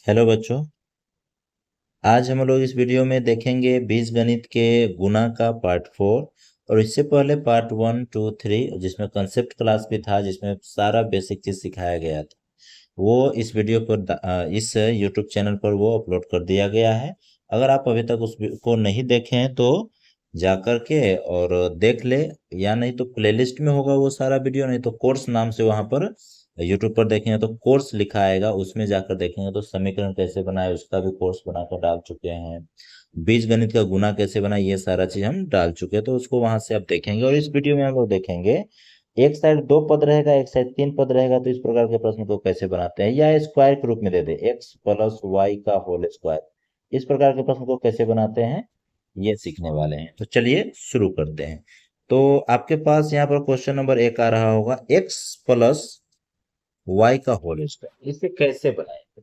Hello बच्चों। आज हम लोग इस वीडियो में देखेंगे बीजगणित के गुणा का पार्ट 4। और इससे पहले पार्ट 1, 2, 3 जिसमें कंसेप्ट क्लास भी था, जिसमें सारा बेसिक चीज सिखाया गया था, वो इस वीडियो पर इस यूट्यूब चैनल पर वो अपलोड कर दिया गया है। अगर आप अभी तक उसको नहीं देखे हैं तो जा कर के और देख ले, या नहीं तो प्लेलिस्ट में होगा वो सारा वीडियो, नहीं तो कोर्स नाम से वहां पर यूट्यूब पर देखेंगे तो कोर्स लिखा आएगा, उसमें जाकर देखेंगे तो समीकरण कैसे बनाए उसका भी कोर्स बनाकर डाल चुके हैं। बीज गणित का गुना कैसे बनाए ये सारा चीज हम डाल चुके हैं, तो उसको वहां से आप देखेंगे। और इस वीडियो में हम लोग देखेंगे एक साइड दो पद रहेगा, एक साइड तीन पद रहेगा, तो इस प्रकार के प्रश्न को कैसे बनाते हैं, या स्क्वायर के रूप में दे दे एक्स प्लस वाई का होल स्क्वायर, इस प्रकार के प्रश्न को कैसे बनाते हैं ये सीखने वाले हैं। तो चलिए शुरू करते हैं। तो आपके पास यहाँ पर क्वेश्चन नंबर 1 आ रहा होगा, एक्स प्लस वाई का होल स्क्वायर, इसे कैसे बनाएंगे।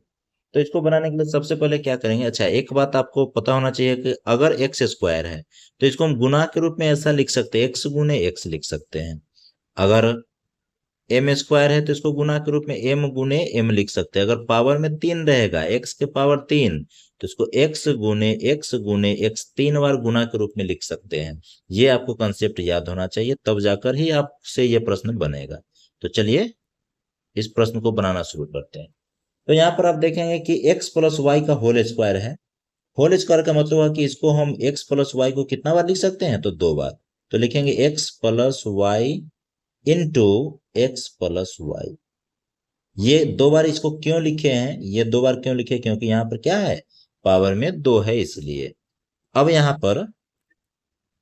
तो इसको बनाने के लिए सबसे पहले क्या करेंगे, अच्छा एक बात आपको पता होना चाहिए कि अगर एक्स स्क्वायर है तो इसको हम गुना के रूप में ऐसा लिख सकते हैं, एक्स गुने एक्स लिख सकते हैं। अगर एम स्क्वायर है तो इसको गुना के रूप में एम गुने एम लिख सकते हैं। अगर पावर में 3 रहेगा, एक्स के पावर 3, तो इसको एक्स गुने एक्स 3 बार गुना के रूप में लिख सकते हैं। ये आपको कंसेप्ट याद होना चाहिए, तब जाकर ही आपसे ये प्रश्न बनेगा। तो चलिए इस प्रश्न को बनाना शुरू करते हैं। तो यहाँ पर आप देखेंगे कि x प्लस वाई का होल स्क्वायर है। होल स्क्वायर का मतलब है कि इसको हम x प्लस वाई को कितना बार लिख सकते हैं, तो 2 बार। तो लिखेंगे x plus Y into X plus Y. ये 2 बार इसको क्यों लिखे हैं, ये 2 बार क्यों लिखे, क्योंकि यहाँ पर क्या है, पावर में 2 है इसलिए। अब यहाँ पर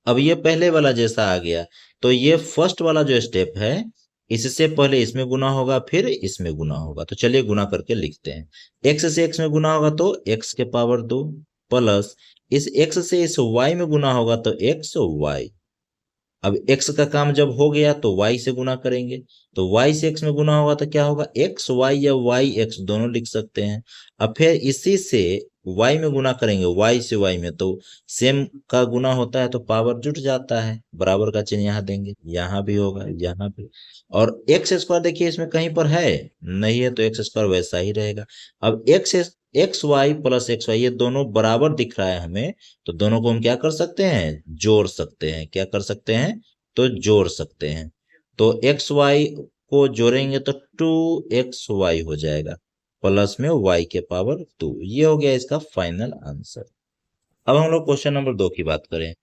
अब ये पहले वाला जैसा आ गया, तो ये फर्स्ट वाला जो स्टेप है, इससे पहले इसमें गुना होगा फिर इसमें गुना होगा। तो चलिए गुना करके लिखते हैं। एक्स से एक्स में गुना होगा तो एक्स के पावर 2, प्लस इस एक्स से इस वाई में गुना होगा तो एक्स वाई। अब x का काम जब हो गया तो y से गुना करेंगे, तो y से x में गुना होगा तो क्या होगा, एक्स वाई या y x दोनों लिख सकते हैं। अब फिर इसी से y में गुना करेंगे, y से y में, तो सेम का गुना होता है तो पावर जुट जाता है, बराबर का चिन्ह यहाँ देंगे, यहाँ भी होगा यहाँ भी। और एक्स स्क्वायर देखिए इसमें कहीं पर है नहीं है, तो एक्स स्क्वायर वैसा ही रहेगा। अब X Y plus X Y ये दोनों बराबर दिख रहा है हमें, तो दोनों को हम क्या कर सकते हैं, जोड़ सकते हैं। क्या कर सकते हैं, तो जोड़ सकते हैं। तो एक्स वाई को जोड़ेंगे तो 2xy हो जाएगा, प्लस में y के पावर 2। ये हो गया इसका फाइनल आंसर। अब हम लोग क्वेश्चन नंबर 2 की बात करें,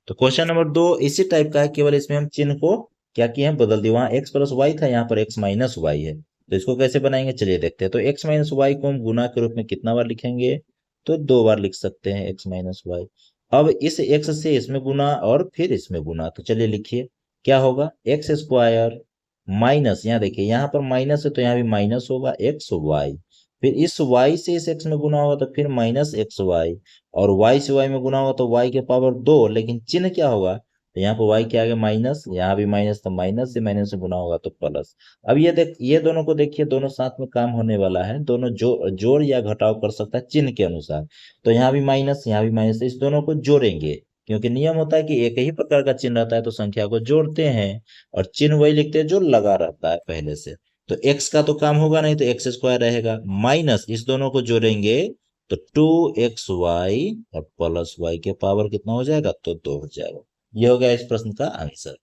तो क्वेश्चन नंबर 2 इसी टाइप का है, केवल इसमें हम चिन्ह को क्या किए हैं, बदल दिए। वहां x प्लस वाई था, यहाँ पर x माइनस वाई है। तो इसको कैसे बनाएंगे चलिए देखते हैं। तो x माइनस वाई को हम गुना के रूप में कितना बार लिखेंगे, तो 2 बार लिख सकते हैं x माइनस वाई। अब इस x से इसमें गुना और फिर इसमें गुना, तो चलिए लिखिए क्या होगा, एक्स स्क्वायर माइनस, यहाँ देखिए यहाँ पर माइनस है तो यहाँ भी माइनस होगा एक्स वाई, फिर इस y से इस x में गुना होगा तो फिर माइनस एक्स वाई, और y से y में गुना होगा तो y के पावर 2, लेकिन चिन्ह क्या होगा, तो यहाँ पर y के आगे माइनस, यहाँ भी माइनस, तो माइनस से गुना होगा तो प्लस। अब ये दोनों को देखिए, दोनों साथ में काम होने वाला है, दोनों जोड़ या घटाव कर सकता है चिन्ह के अनुसार। तो यहाँ भी माइनस यहाँ भी माइनस, इस दोनों को जोड़ेंगे, क्योंकि नियम होता है कि एक ही प्रकार का चिन्ह रहता है तो संख्या को जोड़ते हैं, और चिन्ह वही लिखते हैं जो लगा रहता है पहले से। तो x का तो काम होगा नहीं, तो एक्स स्क्वायर रहेगा, माइनस इस दोनों को जोड़ेंगे तो 2xy और प्लस वाई के पावर कितना हो जाएगा, तो 2 हो जाएगा। ये हो गया इस प्रश्न का आंसर।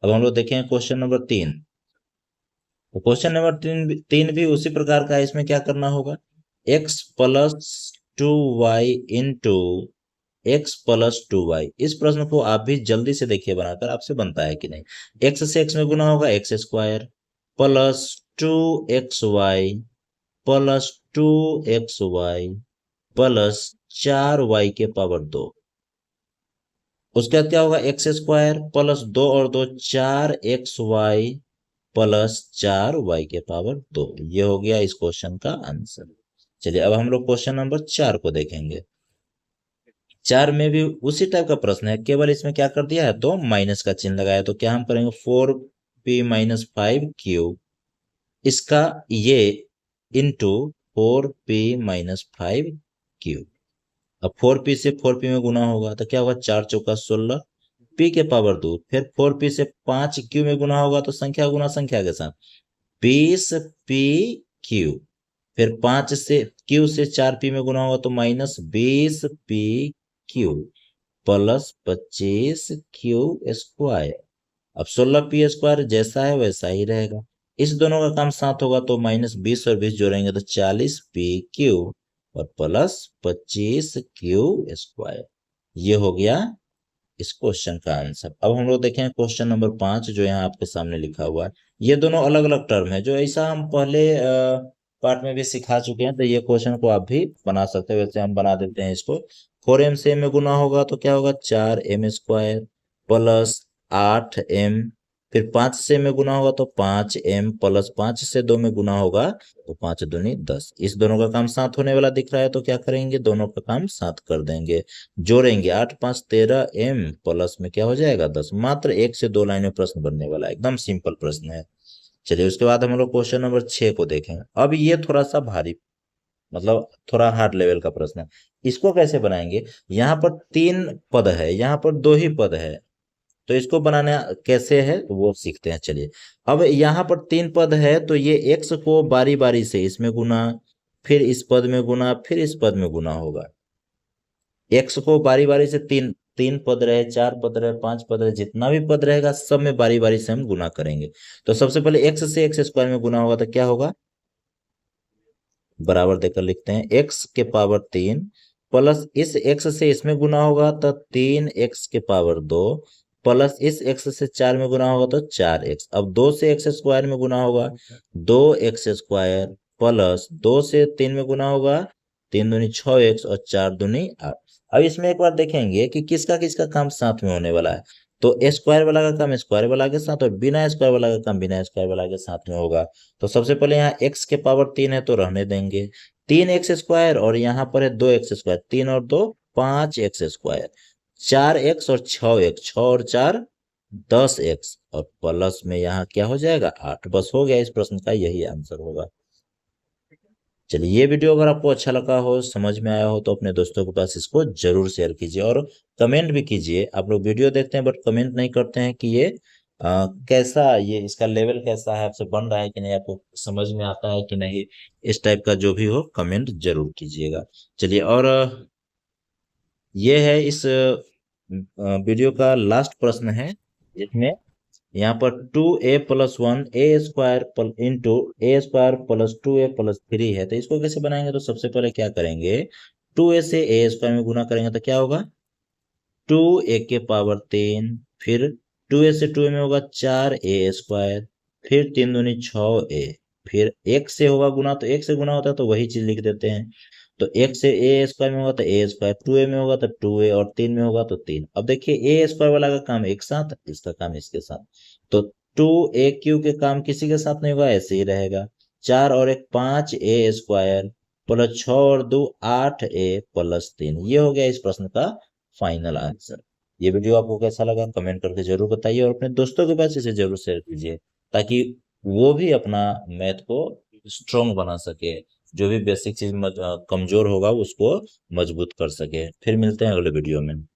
अब हम लोग देखें क्वेश्चन नंबर 3। तो क्वेश्चन नंबर तीन भी उसी प्रकार का है। इसमें क्या करना होगा, x plus 2y into X plus 2y। इस प्रश्न को आप भी जल्दी से देखिए बनाकर, आपसे बनता है कि नहीं। x से x में गुना होगा x square, plus 2xy plus 2xy plus 4y के पावर 2। उसके बाद क्या होगा, एक्स स्क्वायर प्लस 2 और 2 4xy प्लस 4y के पावर 2। ये हो गया इस क्वेश्चन का आंसर। चलिए अब हम लोग क्वेश्चन नंबर 4 को देखेंगे। 4 में भी उसी टाइप का प्रश्न है, केवल इसमें क्या कर दिया है, तो माइनस का चिन्ह लगाया। तो क्या हम करेंगे, 4p-5q, इसका ये इंटू 4p-5q। अब 4p से 4p में गुना होगा तो क्या होगा, 4 चौका 16, p के पावर 2, फिर 4p से 5q में गुना होगा तो संख्या गुना संख्या के साथ 20p q। फिर 5 से क्यू से 4p में गुना होगा तो -20p प्लस 25q²। अब 16p² जैसा है वैसा ही रहेगा। इस दोनों का काम साथ होगा तो -20 और 20 जोड़ेंगे तो 40p³ और प्लस 25q²। ये हो गया इस क्वेश्चन का आंसर। अब हम लोग देखें क्वेश्चन नंबर 5 जो यहाँ आपके सामने लिखा हुआ है। ये दोनों अलग अलग टर्म है जो ऐसा हम पहले पार्ट में भी सिखा चुके हैं, तो ये क्वेश्चन को आप भी बना सकते हैं। वैसे हम बना देते हैं इसको। 4m से m में गुना होगा तो क्या होगा 4m² प्लस 8m। फिर 5 से में गुना होगा तो 5m प्लस 5 से 2 में गुना होगा तो 5 दूनी 10। इस दोनों का काम साथ होने वाला दिख रहा है तो क्या करेंगे, दोनों का काम साथ कर देंगे, जोड़ेंगे। 8 5 13m प्लस में क्या हो जाएगा 10। मात्र 1 से 2 लाइन में प्रश्न बनने वाला है, एकदम सिंपल प्रश्न है। चलिए उसके बाद हम लोग क्वेश्चन नंबर 6 को देखें। अब ये थोड़ा सा भारी, मतलब थोड़ा हार्ड लेवल का प्रश्न है। इसको कैसे बनाएंगे, यहाँ पर 3 पद है, यहाँ पर 2 ही पद है, तो इसको बनाना कैसे है तो वो सीखते हैं। चलिए अब यहाँ पर 3 पद है तो ये x को बारी बारी से इसमें गुना, फिर इस पद में गुना, फिर इस पद में गुना होगा। x को बारी बारी से 3 पद रहे, 4 पद रहे, 5 पद रहे, जितना भी पद रहेगा सब में बारी बारी से हम गुना करेंगे। तो सबसे पहले x से x² में गुना होगा तो क्या होगा, बराबर देकर लिखते हैं x के पावर 3 प्लस इस x से इसमें गुना होगा तो 3x के पावर 2 प्लस इस x से 4 में गुना होगा तो 4x। अब 2 से x² में गुना होगा 2x² प्लस 2 से 3 में गुना होगा 3 दूनी 6x और 4 दूनी 8। अब इसमें एक बार देखेंगे कि किसका किसका काम साथ में होने वाला है। तो स्क्वायर वाला का काम स्क्वायर वाला के साथ और बिना स्क्वायर वाला का काम बिना स्क्वायर वाला के साथ में होगा। तो सबसे पहले यहाँ x के पावर 3 है तो रहने देंगे 3x² और यहाँ पर है 2x²। 3 और 2 5x², 4x और 6x, 6 और 4 10x और प्लस में यहाँ क्या हो जाएगा 8। बस हो गया, इस प्रश्न का यही आंसर होगा। चलिए ये वीडियो अगर आपको अच्छा लगा हो, समझ में आया हो तो अपने दोस्तों के पास इसको जरूर शेयर कीजिए और कमेंट भी कीजिए। आप लोग वीडियो देखते हैं बट कमेंट नहीं करते हैं कि ये कैसा, ये इसका लेवल कैसा है, आपसे बन रहा है कि नहीं, आपको समझ में आता है कि नहीं। इस टाइप का जो भी हो कमेंट जरूर कीजिएगा। चलिए और ये है इस वीडियो का लास्ट प्रश्न है, जिसमें यहाँ पर 2a+1 into a² plus 2a plus 3 है। तो इसको कैसे बनाएंगे, तो सबसे पहले क्या करेंगे 2a से a² में गुना करेंगे तो क्या होगा 2a के पावर 3, फिर 2a से 2a में होगा 4a², फिर 3 दूनी 6a, फिर 1 से होगा गुना तो 1 से गुना होता है तो वही चीज लिख देते हैं। तो 1 से a² में होगा तो a², 2a में होगा तो 2a और 3 में होगा तो 3। अब देखिए a² वाला का काम एक साथ, इसका काम इसके साथ, तो 2aq के काम किसी के साथ नहीं होगा, ऐसे ही रहेगा। 4 और 1 5a² प्लस 6 और 2 8a प्लस 3। ये हो गया इस प्रश्न का फाइनल आंसर। ये वीडियो आपको कैसा लगा कमेंट करके जरूर बताइए और अपने दोस्तों के पास इसे जरूर शेयर कीजिए ताकि वो भी अपना मैथ को स्ट्रॉन्ग बना सके, जो भी बेसिक चीज कमजोर होगा उसको मजबूत कर सके। फिर मिलते हैं अगले वीडियो में।